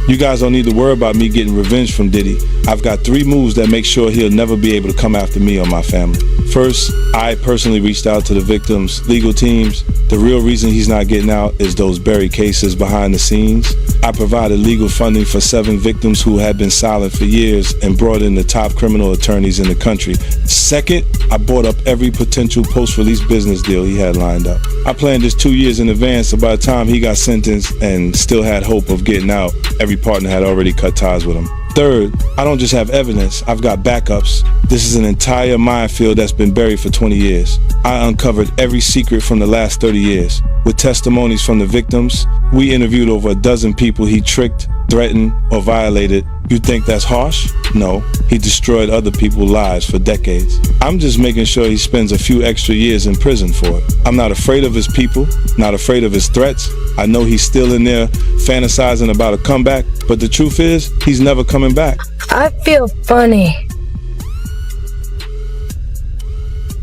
You guys don't need to worry about me getting revenge from Diddy. I've got 3 moves that make sure he'll never be able to come after me or my family. First, I personally reached out to the victims' legal teams. The real reason he's not getting out is those buried cases behind the scenes. I provided legal funding for 7 victims who had been silent for years and brought in the top criminal attorneys in the country. Second, I bought up every potential post-release business deal he had lined up. I planned this 2 years in advance, so by the time he got sentenced and still had hope of getting out, every partner had already cut ties with him. Third, I don't just have evidence, I've got backups. This is an entire minefield that's been buried for 20 years. I uncovered every secret from the last 30 years. With testimonies from the victims, we interviewed over a dozen people he tricked, threatened, or violated. You think that's harsh? No, he destroyed other people's lives for decades. I'm just making sure he spends a few extra years in prison for it. I'm not afraid of his people, not afraid of his threats. I know he's still in there fantasizing about a comeback, but the truth is, he's never coming back. I feel funny.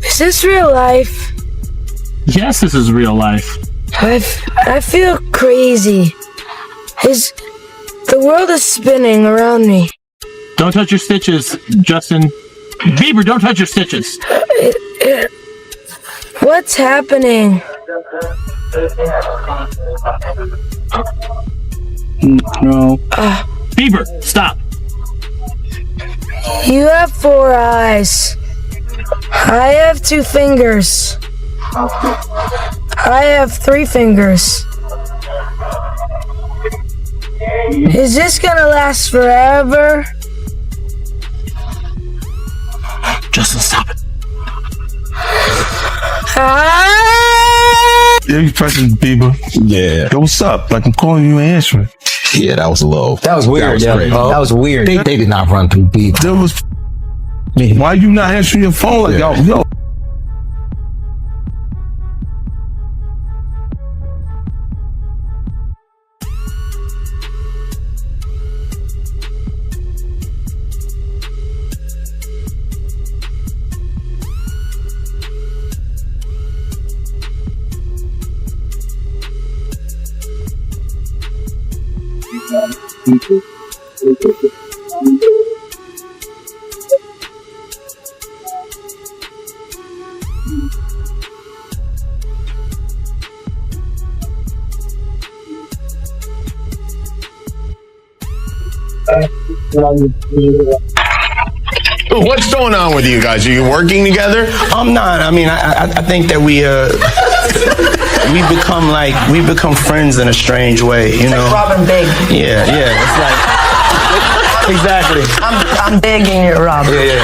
Is this real life? Yes, this is real life. I feel crazy. The world is spinning around me. Don't touch your stitches, Justin. Bieber, don't touch your stitches. What's happening? No. Bieber, stop. You have 4 eyes. I have 2 fingers. I have 3 fingers. Is this gonna last forever? Justin, stop it. Yeah, you pressing Bieber. Yeah. Yo, what's up? Like, I'm calling you and answering. Yeah, that was low. That was weird. That was crazy. That was weird. They did not run through Bieber. There was. Why you not answering your phone like yo? What's going on with you guys? Are you working together? I'm not. I mean, I think that we become friends in a strange way, you know. Like Robin Big. Yeah. It's like exactly. I'm big and you're Robin. Yeah.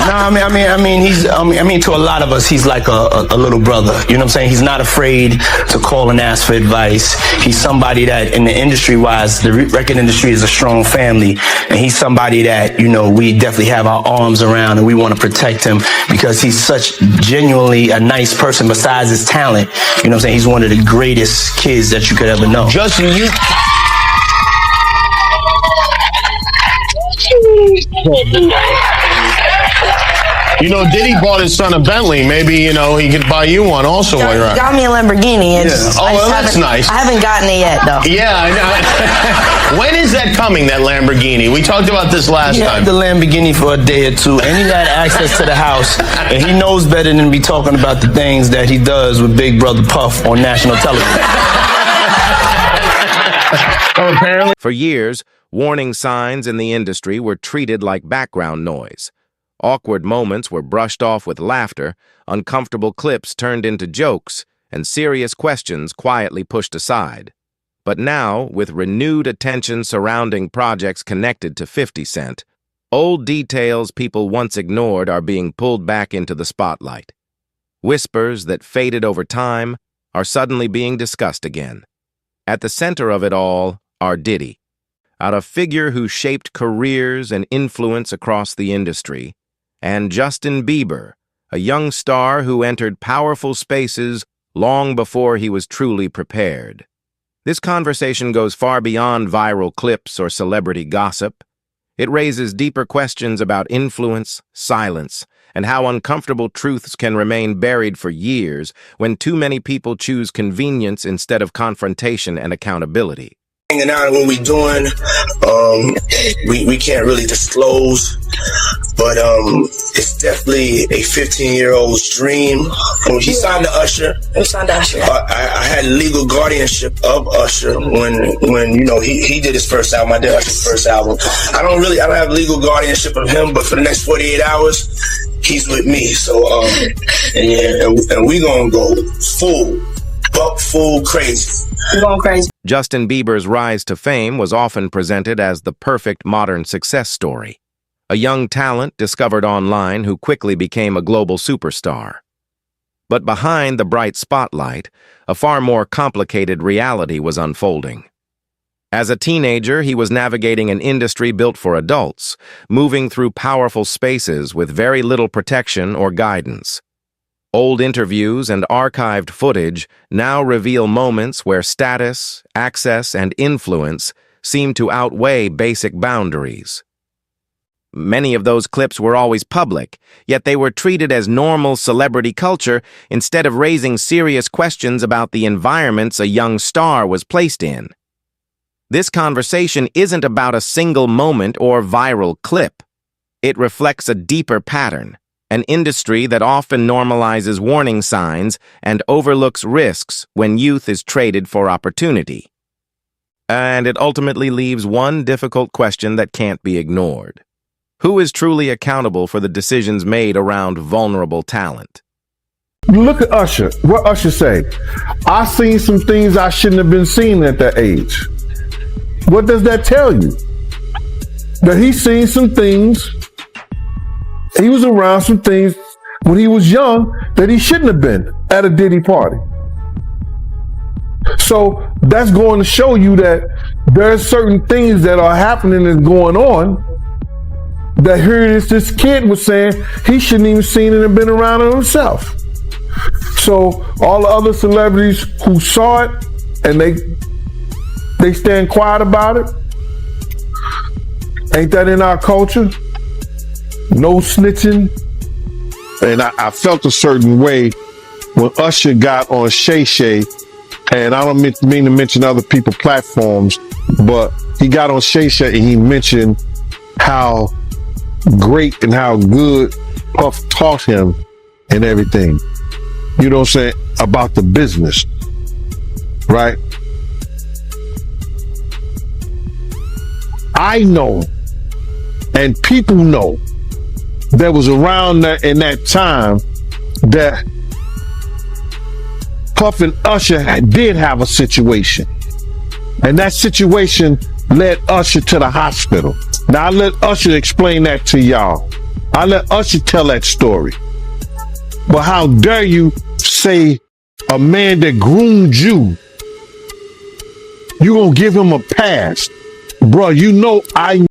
No, I mean, to a lot of us, he's like a little brother. You know what I'm saying? He's not afraid to call and ask for advice. He's somebody that, in the industry-wise, the record industry is a strong family, and he's somebody that, you know, we definitely have our arms around, and we want to protect him because he's such genuinely a nice person. Besides his talent, you know what I'm saying? He's one of the greatest kids that you could ever know. Justin, you know, Diddy bought his son a Bentley. Maybe, you know, he could buy you one also while you're out. Got me a Lamborghini. Yeah. Oh, well, that's nice. I haven't gotten it yet, though. Yeah, I know. When is that coming, that Lamborghini? We talked about this last He time. had the Lamborghini for a day or two, and he had access to the house, and he knows better than to be talking about the things that he does with Big Brother Puff on national television. Oh, apparently. For years, warning signs in the industry were treated like background noise. Awkward moments were brushed off with laughter, uncomfortable clips turned into jokes, and serious questions quietly pushed aside. But now, with renewed attention surrounding projects connected to 50 Cent, old details people once ignored are being pulled back into the spotlight. Whispers that faded over time are suddenly being discussed again. At the center of it all are Diddy, a figure who shaped careers and influence across the industry, and Justin Bieber, a young star who entered powerful spaces long before he was truly prepared. This conversation goes far beyond viral clips or celebrity gossip. It raises deeper questions about influence, silence, and how uncomfortable truths can remain buried for years when too many people choose convenience instead of confrontation and accountability. hanging out and what we doing, we can't really disclose, but it's definitely a 15-year-old's dream. When he signed to Usher, I had legal guardianship of Usher when you know he did his first album. I did Usher's first album. I don't have legal guardianship of him, but for the next 48 hours, he's with me. So and we gonna go full crazy. We're going crazy. Justin Bieber's rise to fame was often presented as the perfect modern success story. A young talent discovered online who quickly became a global superstar. But behind the bright spotlight, a far more complicated reality was unfolding. As a teenager, he was navigating an industry built for adults, moving through powerful spaces with very little protection or guidance. Old interviews and archived footage now reveal moments where status, access, and influence seem to outweigh basic boundaries. Many of those clips were always public, yet they were treated as normal celebrity culture instead of raising serious questions about the environments a young star was placed in. This conversation isn't about a single moment or viral clip. It reflects a deeper pattern. An industry that often normalizes warning signs and overlooks risks when youth is traded for opportunity. And it ultimately leaves one difficult question that can't be ignored. Who is truly accountable for the decisions made around vulnerable talent? Look at Usher. What Usher say? I seen some things I shouldn't have been seeing at that age. What does that tell you? That he's seen some things. He was around some things when he was young that he shouldn't have been at a Diddy party. So that's going to show you that there are certain things that are happening and going on that here this kid was saying he shouldn't even seen it and been around it himself. So all the other celebrities who saw it and they stand quiet about it, ain't that in our culture? No snitching. And I felt a certain way when Usher got on Shay Shay, and I don't mean to mention other people's platforms, but he got on Shay Shay and he mentioned how great and how good Puff taught him and everything. You know what I'm saying? About the business, right? I know, and people know, that was around that in that time that Puff and Usher did have a situation. And that situation led Usher to the hospital. Now I let Usher explain that to y'all. I let Usher tell that story. But how dare you say a man that groomed you gonna give him a pass? Bro, you know I